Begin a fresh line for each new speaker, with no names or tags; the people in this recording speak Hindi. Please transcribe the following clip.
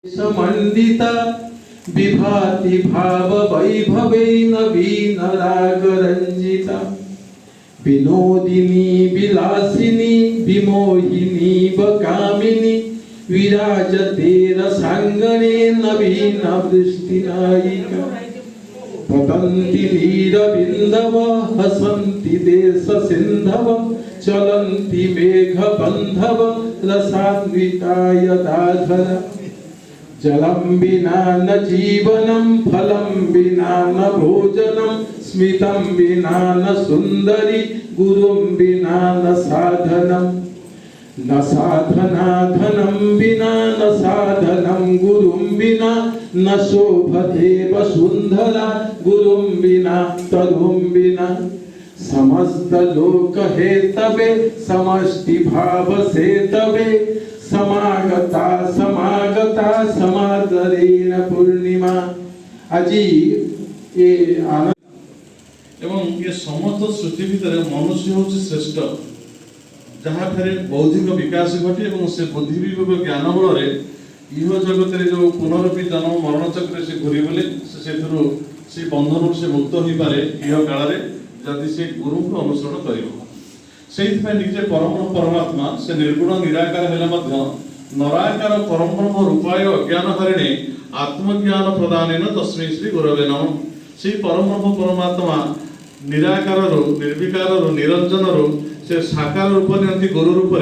समन्विता विभाति भाव वैभवेन वीणरागरञ्जिता विनोदिनी विलासिनी विमोहिनी वकामिनी विराजते रसाङ्गणे नवीन वृष्टिनायिका पतन्ति नीरबिन्दव हसन्ति देशसिन्धव चलन्ति मेघबन्धव रसान्विता यदाधर जलं विना न जीवनं फलं विना न भोजनं स्मितं विना न सुन्दरी गुरुं विना न साधनं न साधना धनं विना न साधनं गुरुं विना न शोभते वसुन्धरा गुरुं विना तरुं विना समस्त लोक हेतवे समष्टि भाव सेतवे समागता समागता समादरेण पूर्णिमा আজি ए आनंद
एवं ये समस्त सृष्टि भितर मनुष्य हूँ श्रेष्ठ जहाँ थे बौद्धिक विकास घटे और से बुद्धि विवेक ज्ञान बल इह जगत जो पुनरुपि जन्म मरण चक्र से घूरी बोले से बंधन से मुक्त हो पारे इह काल जदि से गुरु को अनुसरण कर निजे परम परमात्मा से निर्गुण निराकार हेले नराकार परम ब्रह्म रूपाय अज्ञान हरिणे आत्मज्ञान प्रदान तस्मै श्री गुरवे नमः से परम ब्रह्म परमात्मा निराकार निर्विकार निरंजन से साकार रूप नियंती गुरु रूप